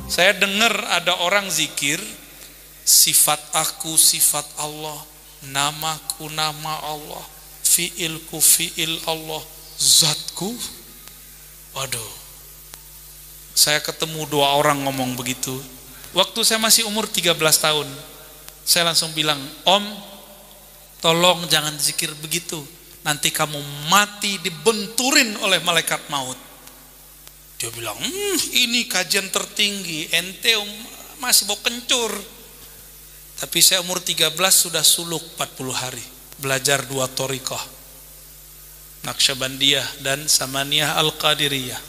Saya dengar ada orang zikir, sifat aku sifat Allah, namaku nama Allah, fiilku fiil Allah, zatku. Waduh, saya ketemu 2 orang ngomong begitu. Waktu saya masih umur 13 tahun, saya langsung bilang, Om, tolong jangan zikir begitu, nanti kamu mati dibenturin oleh malaikat maut. Dia bilang, ini kajian tertinggi, ente masih bau kencur. Tapi saya umur 13 sudah suluk 40 hari, belajar 2 thariqah, Naqsyabandiyah dan Samaniyah Al-Qadiriyah.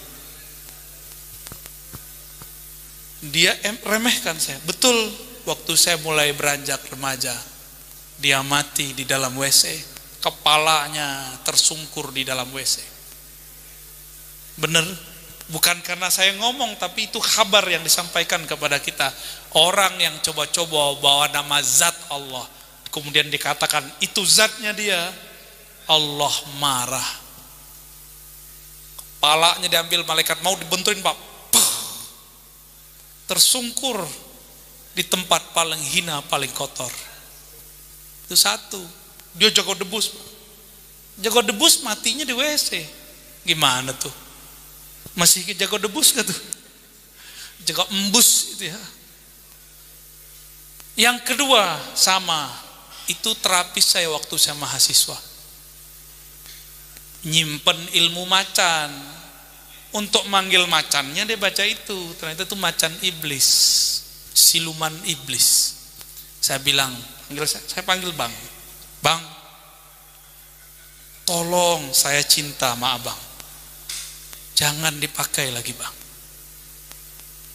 Dia remehkan saya. Betul, waktu saya mulai beranjak remaja, dia mati di dalam WC, kepalanya tersungkur di dalam WC. Benar, bukan karena saya ngomong, tapi itu kabar yang disampaikan kepada kita. Orang yang coba-coba bawa nama zat Allah, kemudian dikatakan itu zatnya dia, Allah marah. Kepalanya diambil malaikat mau dibenturin, Pak. Tersungkur di tempat paling hina, paling kotor. Itu satu. Dia jago debus, Pak. Jago debus matinya di WC. Gimana tuh? Masih jago debus gak tuh? Jago embus itu ya. Yang kedua sama, itu terapis saya waktu saya mahasiswa. Nyimpen ilmu macan. Untuk manggil macannya dia baca itu, ternyata itu macan iblis, siluman iblis. Saya bilang, saya panggil Bang. Bang, tolong saya cinta sama Abang. Jangan dipakai lagi, Bang.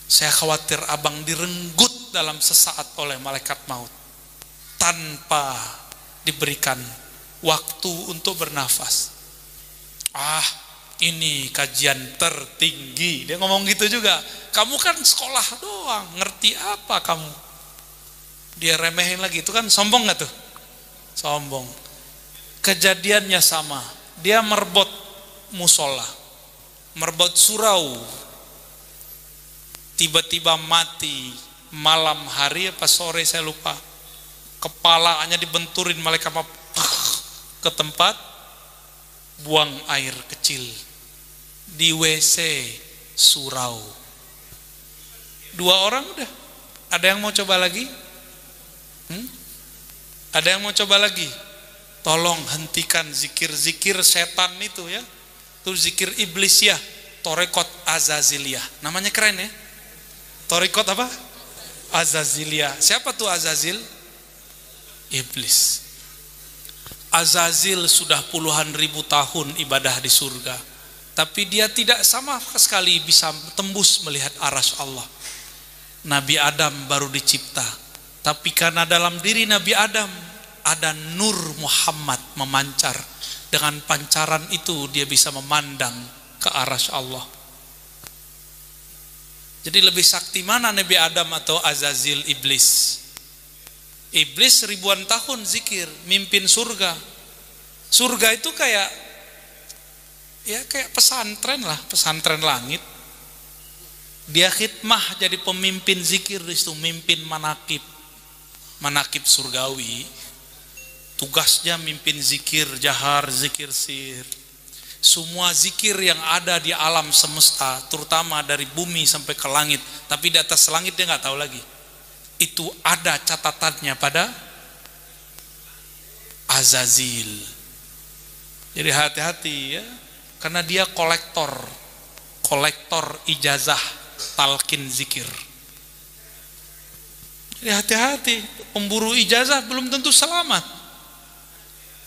Saya khawatir Abang direnggut dalam sesaat oleh malaikat maut tanpa diberikan waktu untuk bernafas. Ini kajian tertinggi. Dia ngomong gitu juga. Kamu kan sekolah doang, ngerti apa kamu? Dia remehin lagi. Itu kan sombong gak tuh? Sombong. Kejadiannya sama. Dia merebut musola, merebut surau. Tiba-tiba mati malam hari apa sore saya lupa. Kepalanya dibenturin malaikat ke tempat buang air kecil di WC surau. 2 orang udah. Ada yang mau coba lagi? Ada yang mau coba lagi? Tolong hentikan zikir-zikir setan itu ya. Itu zikir iblis ya. Thariqat Azaziliyah. Namanya keren ya. Thariqat apa? Azaziliyah. Siapa tuh Azazil? Iblis. Azazil sudah puluhan ribu tahun ibadah di surga, tapi dia tidak sama sekali bisa tembus melihat arasy Allah. Nabi Adam baru dicipta, tapi karena dalam diri Nabi Adam ada nur Muhammad memancar, dengan pancaran itu dia bisa memandang ke arasy Allah. Jadi lebih sakti mana Nabi Adam atau Azazil iblis? Iblis ribuan tahun zikir, mimpin surga. Surga itu kayak pesantren lah, pesantren langit. Dia khidmah jadi pemimpin zikir di situ, mimpin manakib surgawi. Tugasnya mimpin zikir jahar, zikir sir. Semua zikir yang ada di alam semesta, terutama dari bumi sampai ke langit, tapi di atas langit dia nggak tahu lagi. Itu ada catatannya pada Azazil. Jadi hati-hati ya, karena dia kolektor ijazah talqin zikir. Jadi hati-hati, pemburu ijazah belum tentu selamat,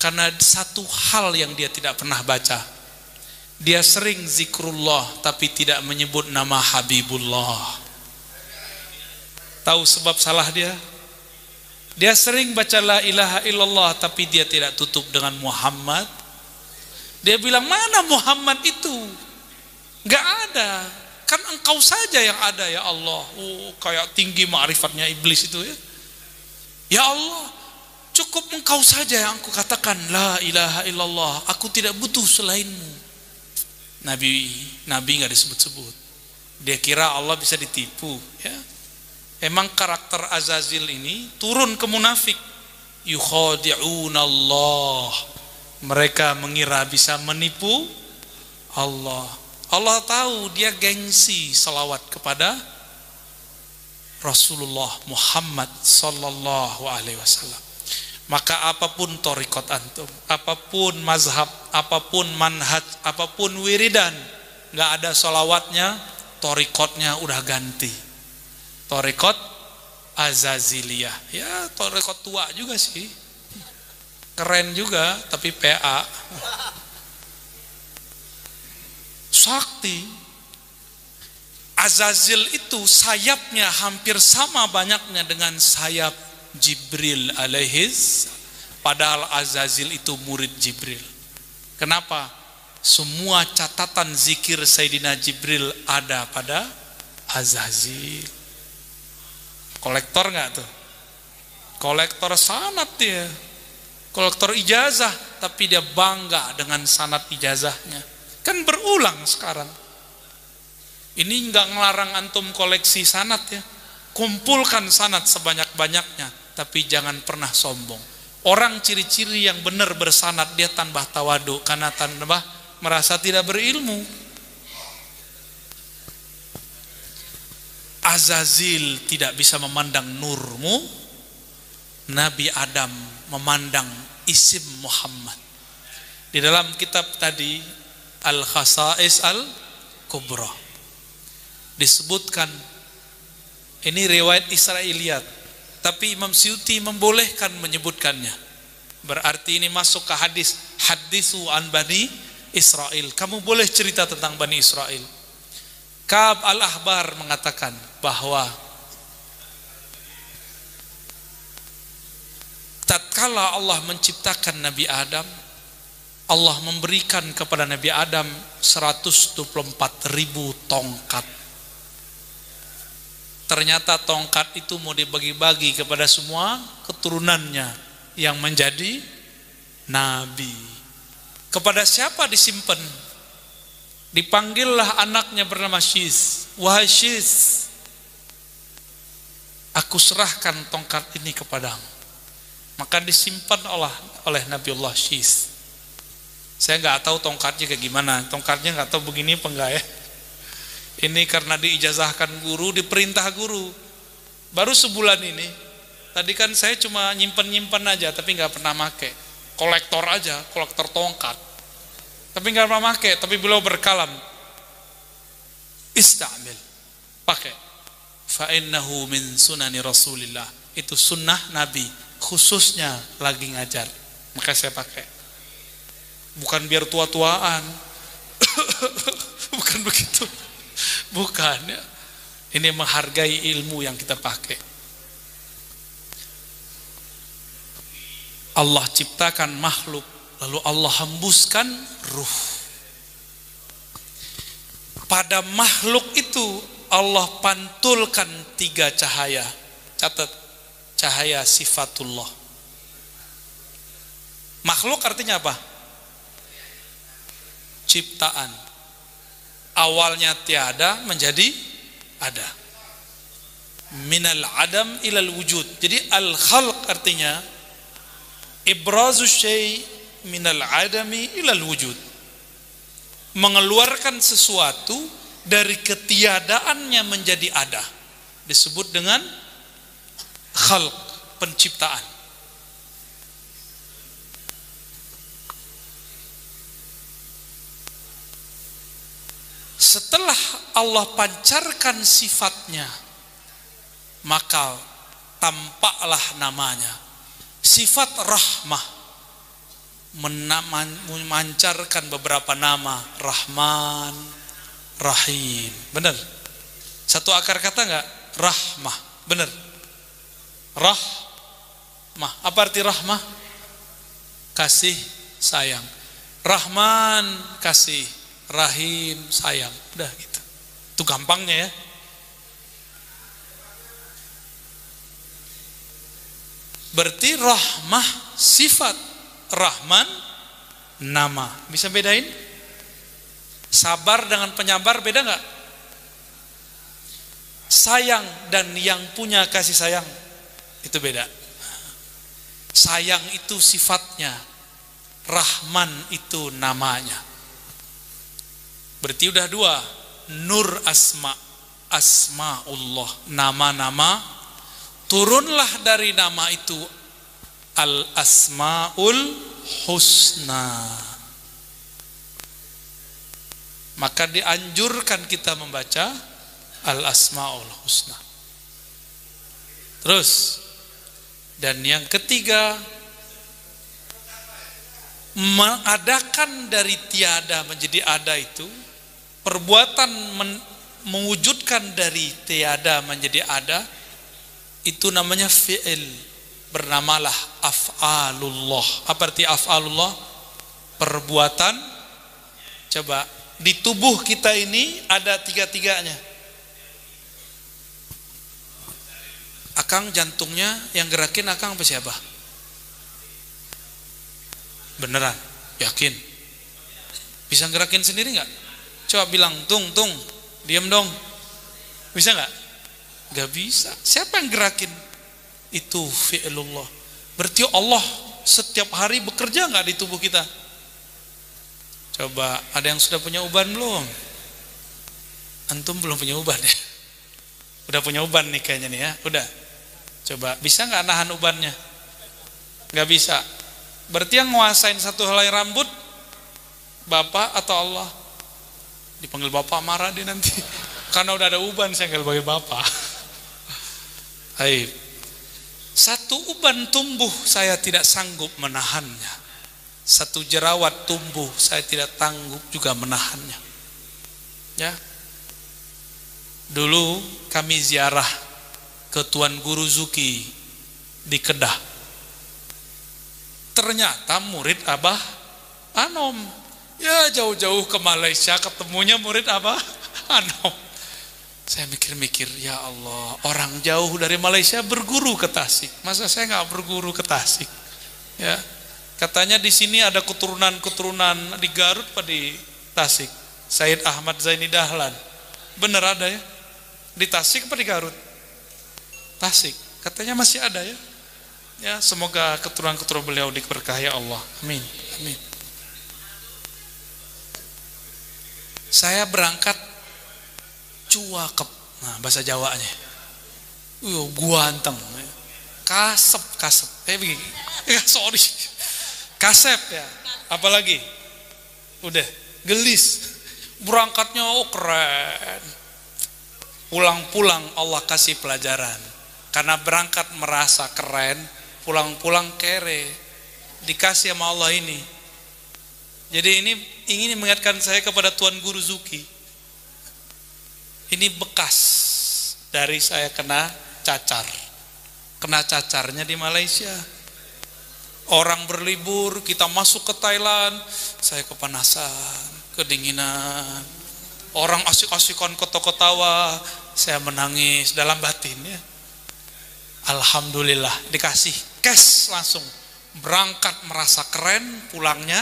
karena satu hal yang dia tidak pernah baca. Dia sering zikrullah tapi tidak menyebut nama Habibullah. Tahu sebab salah dia? Dia sering baca la ilaha illallah tapi dia tidak tutup dengan Muhammad. Dia bilang, mana Muhammad itu? Gak ada. Kan engkau saja yang ada ya Allah. Kayak tinggi ma'rifatnya iblis itu ya. Ya Allah, cukup engkau saja yang aku katakan la ilaha illallah. Aku tidak butuh selainmu. Nabi gak disebut-sebut. Dia kira Allah bisa ditipu, ya. Emang karakter Azazil ini turun ke munafik. Yukhadi'una Allah. Mereka mengira bisa menipu Allah. Allah tahu dia gengsi selawat kepada Rasulullah Muhammad sallallahu alaihi wasallam. Maka apapun thariqat antum, apapun mazhab, apapun manhaj, apapun wiridan, nggak ada salawatnya, thariqatnya udah ganti. Thariqat Azaziliyah. Ya, thariqat tua juga sih. Keren juga, tapi PA. Sakti. Azazil itu sayapnya hampir sama banyaknya dengan sayap Jibril alaihis. Padahal Azazil itu murid Jibril. Kenapa? Semua catatan zikir Sayyidina Jibril ada pada Azazil. Kolektor nggak tuh? Kolektor sanad dia. Kolektor ijazah, tapi dia bangga dengan sanad ijazahnya. Kan berulang sekarang. Ini nggak ngelarang antum koleksi sanad ya. Kumpulkan sanad sebanyak-banyaknya, tapi jangan pernah sombong. Orang ciri-ciri yang benar bersanad, dia tambah tawadu karena tambah merasa tidak berilmu. Azazil tidak bisa memandang nurmu. Nabi Adam memandang isim Muhammad. Di dalam kitab tadi Al-Khasa'is Al-Kubra disebutkan, ini riwayat Israiliyat, tapi Imam Suyuti membolehkan menyebutkannya. Berarti ini masuk ke hadis, hadisu an Bani Israel. Kamu boleh cerita tentang Bani Israel. Ka'ab al-Ahbar mengatakan bahwa tatkala Allah menciptakan Nabi Adam, Allah memberikan kepada Nabi Adam 124.000 tongkat. Ternyata tongkat itu mau dibagi-bagi kepada semua keturunannya yang menjadi nabi. Kepada siapa disimpan? Dipanggillah anaknya bernama Syis. Wahai Syis, aku serahkan tongkat ini kepadamu. Maka disimpan oleh Nabiullah Syis. Saya nggak tahu tongkatnya kayak gimana. Tongkatnya nggak tahu begini apa enggak ya. Ini karena diijazahkan guru, diperintah guru. Baru sebulan ini. Tadi kan saya cuma nyimpen aja, tapi nggak pernah make. Kolektor aja, kolektor tongkat. Tapi nggak pernah make. Tapi beliau berkalam, istamil, pakai. Fa innahu min sunani Rasulillah. Itu sunnah Nabi, khususnya lagi ngajar. Maka saya pakai. Bukan biar tua-tuaan. Bukan begitu. Bukan ya. Ini menghargai ilmu yang kita pakai. Allah ciptakan makhluk, lalu Allah hembuskan ruh. Pada makhluk itu Allah pantulkan 3 cahaya. Catat, cahaya sifatullah. Makhluk artinya apa? Ciptaan. Awalnya tiada menjadi ada. Minal adam ilal wujud. Jadi al-khalq artinya ibrazu syai' minal adami ilal wujud. Mengeluarkan sesuatu dari ketiadaannya menjadi ada. Disebut dengan khalq, penciptaan. Setelah Allah pancarkan sifatnya, maka tampaklah namanya. Sifat rahmah memancarkan beberapa nama, Rahman, Rahim. Benar? Satu akar kata enggak? Rahmah. Benar? Rahmah. Apa arti rahmah? Kasih sayang. Rahman kasih, Rahim sayang. Udah gitu. Itu gampangnya ya. Berarti rahmah sifat, Rahman nama. Bisa bedain? Sabar dengan penyabar beda nggak? sayang dan yang punya kasih sayang itu beda. Sayang itu sifatnya, Rahman itu namanya. Berarti udah dua. Nur asma'ullah, nama-nama. Turunlah dari nama itu al-asma'ul husna. Maka dianjurkan kita membaca al-asma'ul husna. Terus, dan yang ketiga, mengadakan dari tiada menjadi ada itu, perbuatan mewujudkan dari tiada menjadi ada, itu namanya fi'il, bernamalah af'alullah. Apa arti af'alullah? Perbuatan. Coba, di tubuh kita ini ada tiga-tiganya. Akang jantungnya yang gerakin akang apa siapa? Beneran? Yakin? Bisa gerakin sendiri nggak? Coba bilang, tung, diam dong. Bisa nggak? Nggak bisa. Siapa yang gerakin? Itu fi'lullah. Berarti Allah setiap hari bekerja nggak di tubuh kita? Coba, ada yang sudah punya uban belum? Antum belum punya uban ya? Udah punya uban nih kayaknya nih ya. Udah. Coba, bisa nggak nahan ubannya? Nggak bisa. Berarti yang nguasain satu helai rambut Bapak atau Allah? Dipanggil Bapak marah dia nanti. Karena udah ada uban saya nggak panggil Bapak. Baik. Satu uban tumbuh saya tidak sanggup menahannya. Satu jerawat tumbuh saya tidak sanggup juga menahannya. Ya. Dulu kami ziarah ke Tuan Guru Zuki di Kedah. Ternyata murid Abah Anom. Ya jauh-jauh ke Malaysia ketemunya murid Abah Anom. Saya mikir-mikir, ya Allah, orang jauh dari Malaysia berguru ke Tasik. Masa saya nggak berguru ke Tasik? Ya, katanya di sini ada keturunan di Garut apa di Tasik. Said Ahmad Zaini Dahlan. Bener ada ya? Di Tasik apa di Garut? Tasik. Katanya masih ada ya? Ya, semoga keturunan-keturunan beliau diberkahi Allah. Amin. Amin. Saya berangkat cuakep. Nah, bahasa Jawanya. Guanteng. Kasep. Begini. Sorry. Kasep ya. Apalagi? Udah, gelis. Berangkatnya keren. Pulang-pulang Allah kasih pelajaran. Karena berangkat merasa keren, pulang-pulang kere. Dikasih sama Allah ini. Jadi ini ingin mengingatkan saya kepada Tuan Guru Zuki. Ini bekas dari saya kena cacar. Kena cacarnya di Malaysia. Orang berlibur, kita masuk ke Thailand, saya kepanasan, kedinginan. Orang asik-asikan ketawa-ketawa, saya menangis dalam batin ya. Alhamdulillah dikasih cash langsung. Berangkat merasa keren, pulangnya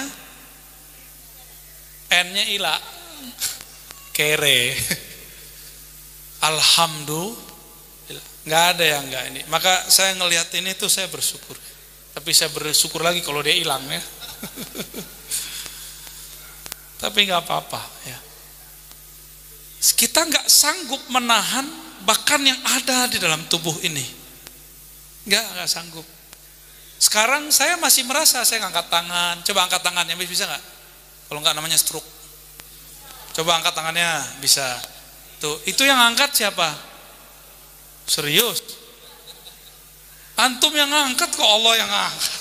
N-nya hilang. Kere. Alhamdulillah. Nggak ada yang nggak ini. Maka saya ngelihat ini tuh saya bersyukur. Tapi saya bersyukur lagi kalau dia hilang ya. Tapi nggak apa-apa ya. Kita nggak sanggup menahan bahkan yang ada di dalam tubuh ini. Nggak sanggup. Sekarang saya masih merasa saya ngangkat tangan. Coba angkat tangannya, bisa nggak? Kalau nggak namanya stroke. Coba angkat tangannya, bisa. Tuh, itu yang angkat siapa? Serius? Antum yang ngangkat kok Allah yang ngangkat?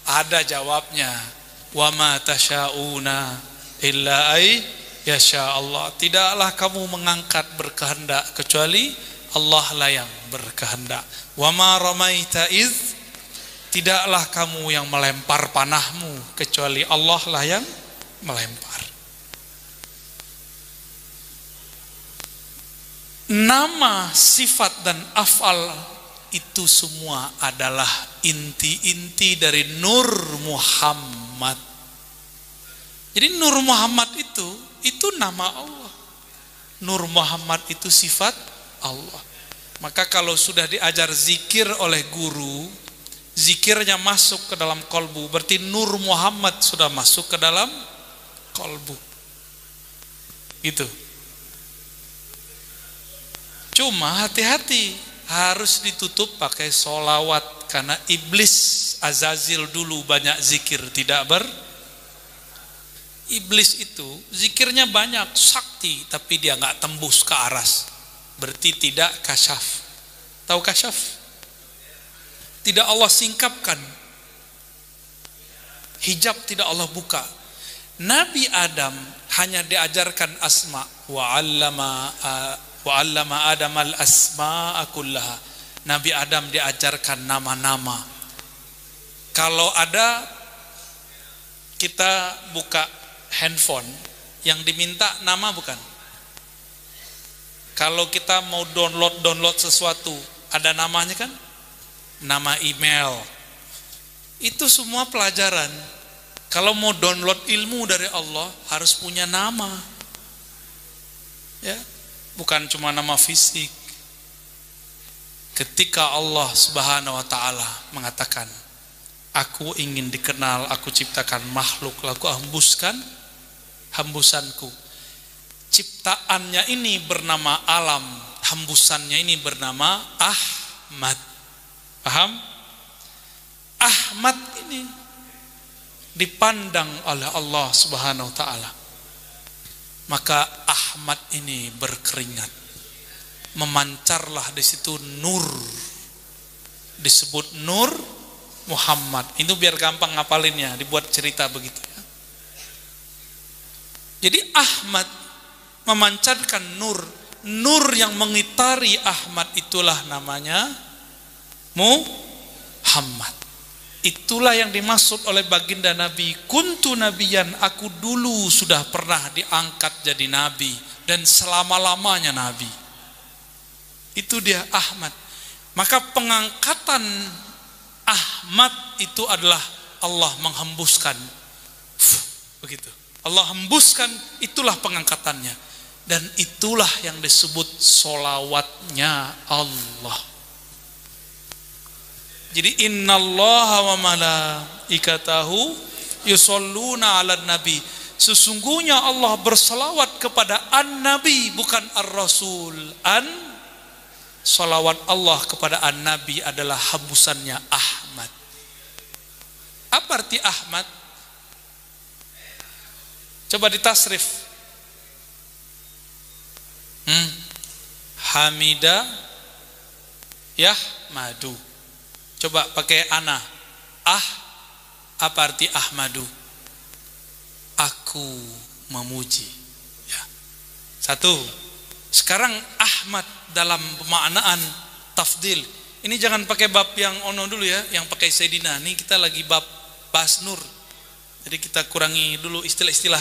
Ada jawabnya. Wa ma tasyauna illa ay yasha Allah. Tidaklah kamu mengangkat berkehendak kecuali Allah lah yang berkehendak. Wa ma ramaita iz, tidaklah kamu yang melempar panahmu kecuali Allah lah yang melempar. Nama, sifat dan afal itu semua adalah inti-inti dari Nur Muhammad. Jadi Nur Muhammad itu nama Allah. Nur Muhammad itu sifat Allah. Maka kalau sudah diajar zikir oleh guru, zikirnya masuk ke dalam kolbu, berarti nur Muhammad sudah masuk ke dalam kolbu. Gitu. Cuma hati-hati, harus ditutup pakai solawat, karena iblis Azazil dulu banyak zikir tidak Iblis itu zikirnya banyak, sakti, tapi dia nggak tembus ke aras, berarti tidak kasyaf. Tahu kasyaf? Tidak Allah singkapkan, hijab tidak Allah buka. Nabi Adam hanya diajarkan asma, wa 'allama Adam al-asma'a kullaha. Nabi Adam diajarkan nama-nama. Kalau ada kita buka handphone, yang diminta nama bukan? Kalau kita mau download sesuatu, ada namanya kan? Nama email. Itu semua pelajaran. Kalau mau download ilmu dari Allah, harus punya nama. Ya, bukan cuma nama fisik. Ketika Allah Subhanahu wa taala mengatakan, aku ingin dikenal, aku ciptakan makhluk, lalu aku hembusanku. Ciptaannya ini bernama alam, hembusannya ini bernama Ahmad. Paham? Ahmad ini dipandang oleh Allah Subhanahu wa taala. Maka Ahmad ini berkeringat. Memancarlah di situ nur. Disebut nur Muhammad. Itu biar gampang ngapalinnya, dibuat cerita begitu ya. Jadi Ahmad memancarkan nur. Nur yang mengitari Ahmad itulah namanya Muhammad. Itulah yang dimaksud oleh baginda Nabi, kuntu nabiyan, aku dulu sudah pernah diangkat jadi nabi dan selama-lamanya nabi. Itu dia Ahmad. Maka pengangkatan Ahmad itu adalah Allah menghembuskan. Begitu. Allah hembuskan, itulah pengangkatannya. Dan itulah yang disebut solawatnya Allah. Jadi innallaha wa malaikatahu yusholluna 'alan nabi. Sesungguhnya Allah berselawat kepada an-nabi, bukan ar-rasul. Salawat Allah kepada an-nabi adalah hembusannya Ahmad. Apa arti Ahmad? Coba ditasrif. Hamida Yahmadu. Coba pakai ana. Apa arti Ahmadu? Aku memuji. Ya. Satu. Sekarang Ahmad dalam pemaknaan tafdil. Ini jangan pakai bab yang ono dulu ya, yang pakai Sayyidina. Ini kita lagi bab bahas nur. Jadi kita kurangi dulu istilah-istilah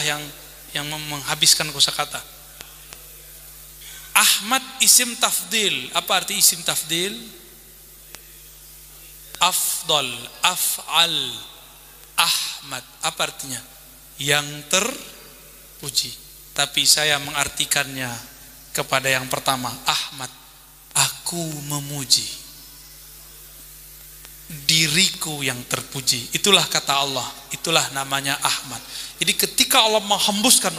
yang menghabiskan kosakata. Ahmad isim tafdil. Apa arti isim tafdil? Afdal, af'al, Ahmad. Apa artinya? Yang terpuji. Tapi saya mengartikannya kepada yang pertama, Ahmad, aku memuji diriku yang terpuji. Itulah kata Allah, itulah namanya Ahmad. Jadi ketika Allah menghembuskan,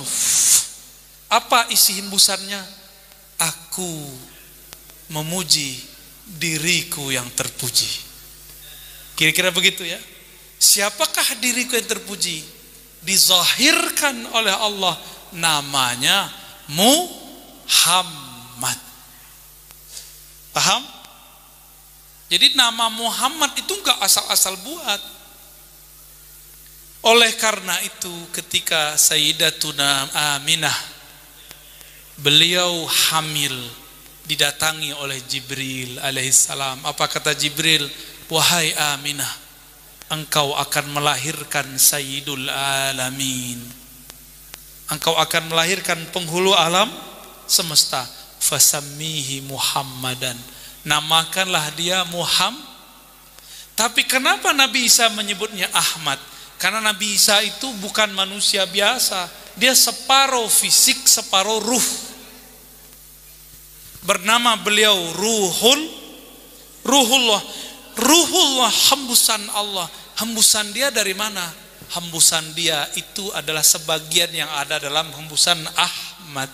apa isi hembusannya? Aku memuji diriku yang terpuji. Kira-kira begitu ya. Siapakah diriku yang terpuji? Dizahirkan oleh Allah, namanya Muhammad. Paham? Jadi nama Muhammad itu enggak asal-asal buat. Oleh karena itu ketika Sayyidatuna Aminah, beliau hamil, didatangi oleh Jibril alaihissalam. Apa kata Jibril? Wahai Aminah, engkau akan melahirkan Sayyidul Alamin. Engkau akan melahirkan penghulu alam semesta. Fasammihi Muhammadan. Namakanlah dia Muhammad. Tapi kenapa Nabi Isa menyebutnya Ahmad? Karena Nabi Isa itu bukan manusia biasa. Dia separuh fisik, separuh ruh. Bernama beliau Ruhullah. Ruhullah, hembusan Allah. Hembusan dia dari mana? Hembusan dia itu adalah sebagian yang ada dalam hembusan Ahmad.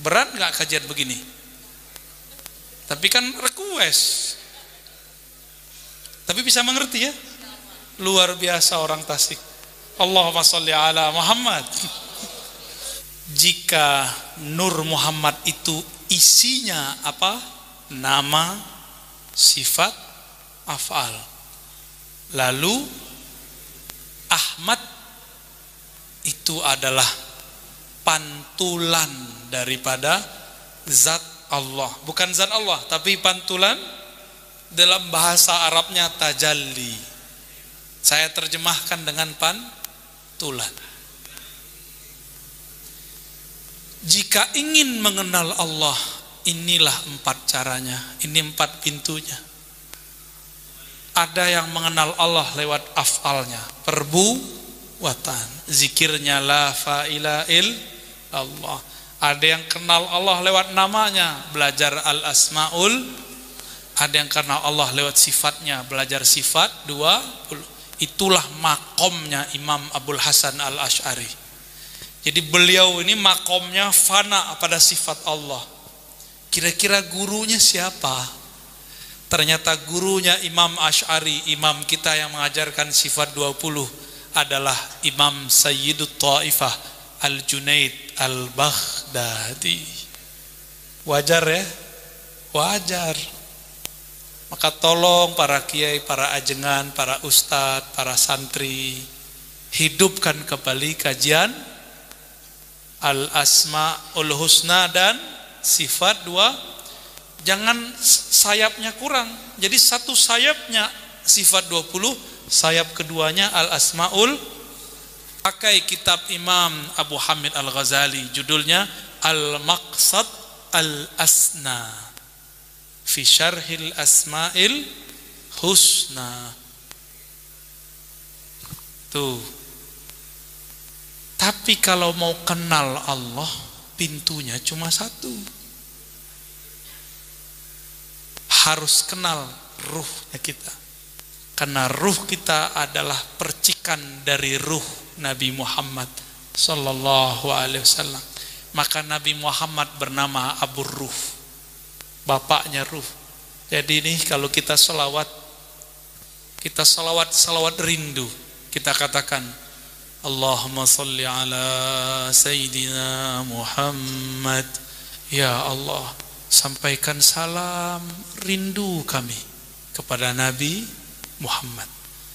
Berat gak kajian begini? Tapi kan request. Tapi bisa mengerti ya? Luar biasa orang Tasik. Allahumma sholli ala Muhammad. Jika Nur Muhammad itu isinya apa? Nama, sifat, af'al. Lalu Ahmad itu adalah pantulan daripada zat Allah. Bukan zat Allah, tapi pantulan. Dalam bahasa Arabnya tajalli. Saya terjemahkan dengan pantulan. Jika ingin mengenal Allah, inilah 4 caranya. Ini 4 pintunya. Ada yang mengenal Allah lewat af'alnya, perbuatan, zikirnya la ilaha illallah. Ada yang kenal Allah lewat namanya, belajar al-asmaul. Ada yang kenal Allah lewat sifatnya, belajar sifat 20. Itulah makomnya Imam Abul Hasan Al-Asy'ari. Jadi beliau ini makomnya fana pada sifat Allah. Kira-kira gurunya siapa? Ternyata gurunya Imam Asy'ari, imam kita yang mengajarkan sifat 20, adalah Imam Sayyidut Taifah Al-Junaid Al-Baghdadi. Wajar ya? Wajar. Maka tolong para kiai, para ajengan, para ustadz, para santri, hidupkan kembali kajian Al-Asma'ul Husna dan sifat 2. Jangan sayapnya kurang. Jadi satu sayapnya sifat 20, sayap keduanya Al-Asma'ul. Pakai kitab Imam Abu Hamid Al-Ghazali, judulnya Al-Maqsad Al-Asna fi Syarhil Asma'il Husna. Tuh. Tapi kalau mau kenal Allah, pintunya cuma 1. Harus kenal ruhnya kita. Karena ruh kita adalah percikan dari ruh Nabi Muhammad sallallahu alaihi wasallam. Maka Nabi Muhammad bernama Abu Ruh, bapaknya ruh. Jadi ini kalau kita salawat rindu. Kita katakan Allahumma salli ala Sayyidina Muhammad. Ya Allah, sampaikan salam rindu kami kepada Nabi Muhammad.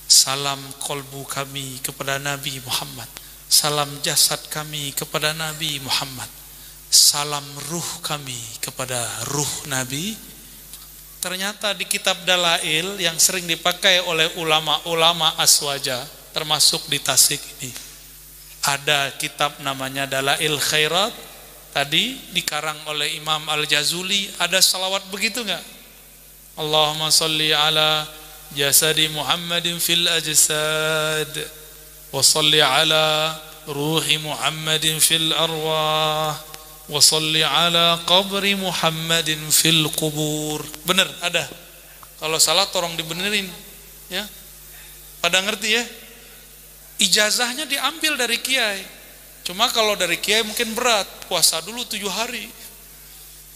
Salam kolbu kami kepada Nabi Muhammad. Salam jasad kami kepada Nabi Muhammad. Salam ruh kami kepada ruh Nabi. Ternyata di kitab Dalail yang sering dipakai oleh ulama-ulama aswaja, termasuk di Tasik ini, ada kitab namanya Dalail Khairat. Tadi dikarang oleh Imam Al-Jazuli. Ada salawat begitu enggak? Allahumma salli ala jasadi Muhammadin fil ajsad wa salli ala ruhi Muhammadin fil arwah wa salli ala qabri Muhammadin fil qubur. Benar, ada. Kalau salah tolong dibenerin ya. Pada ngerti ya? Ijazahnya diambil dari kiai. Cuma kalau dari kiai mungkin berat, puasa dulu 7 hari.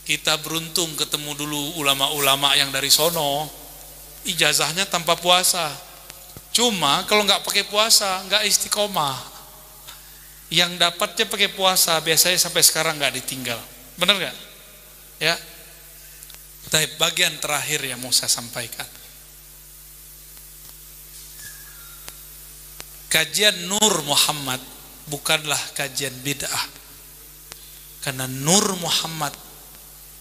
Kita beruntung ketemu dulu ulama-ulama yang dari sono, ijazahnya tanpa puasa. Cuma kalau nggak pakai puasa, nggak istiqomah. Yang dapatnya pakai puasa, biasanya sampai sekarang nggak ditinggal. Benar nggak? Ya. Tapi bagian terakhir yang mau saya sampaikan. Kajian Nur Muhammad bukanlah kajian bid'ah. Karena Nur Muhammad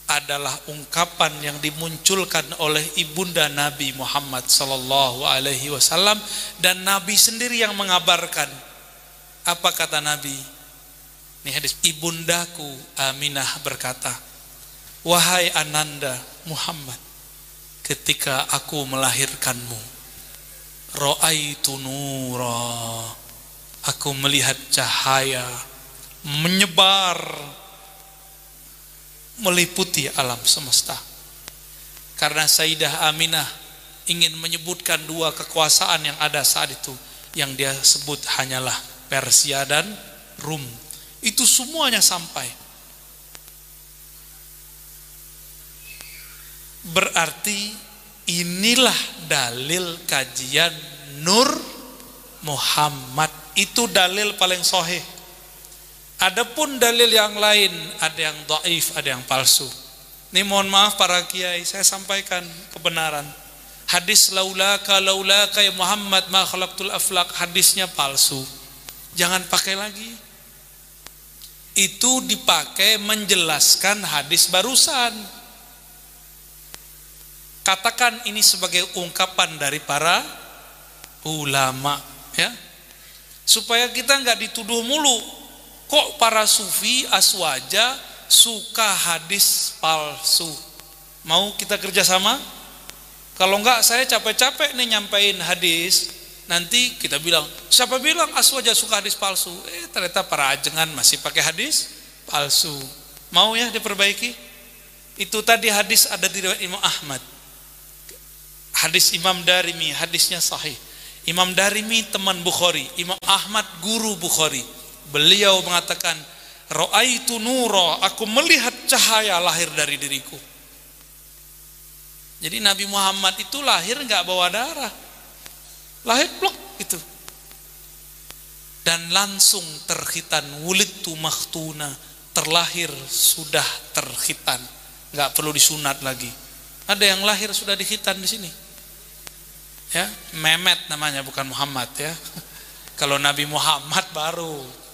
adalah ungkapan yang dimunculkan oleh ibunda Nabi Muhammad sallallahu alaihi wasallam, dan Nabi sendiri yang mengabarkan. Apa kata Nabi? Ini hadis. Ibundaku Aminah berkata, wahai Ananda Muhammad, ketika aku melahirkanmu, ra'aitu nura, aku melihat cahaya menyebar meliputi alam semesta. Karena Sayyidah Aminah ingin menyebutkan dua kekuasaan yang ada saat itu, yang dia sebut hanyalah Persia dan Rum. Itu semuanya sampai. Berarti inilah dalil kajian Nur Muhammad. Itu dalil paling sahih. Adapun dalil yang lain, ada yang dhaif, ada yang palsu. Ini mohon maaf para kiai, saya sampaikan kebenaran. Hadis laulaka ya Muhammad ma khalaqtul aflaq, hadisnya palsu. Jangan pakai lagi. Itu dipakai menjelaskan hadis barusan. Katakan ini sebagai ungkapan dari para ulama, ya. Supaya kita nggak dituduh mulu. Kok para sufi aswaja suka hadis palsu? Mau kita kerjasama? Kalau enggak, saya capek-capek nih nyampein hadis. Nanti kita bilang, siapa bilang aswaja suka hadis palsu? Ternyata para ajengan masih pakai hadis palsu. Mau ya diperbaiki? Itu tadi hadis ada di riwayat Imam Ahmad. Hadis Imam Darimi, hadisnya sahih. Imam Darimi teman Bukhari, Imam Ahmad guru Bukhari. Beliau mengatakan, ra'aitu nura, aku melihat cahaya lahir dari diriku. Jadi Nabi Muhammad itu lahir nggak bawa darah, lahir plok gitu, dan langsung terkhitan. Wulidtu makhtuna, terlahir sudah terkhitan, nggak perlu disunat lagi. Ada yang lahir sudah dikhitan di sini, ya, Mehmet namanya, bukan Muhammad ya. Kalau Nabi Muhammad baru.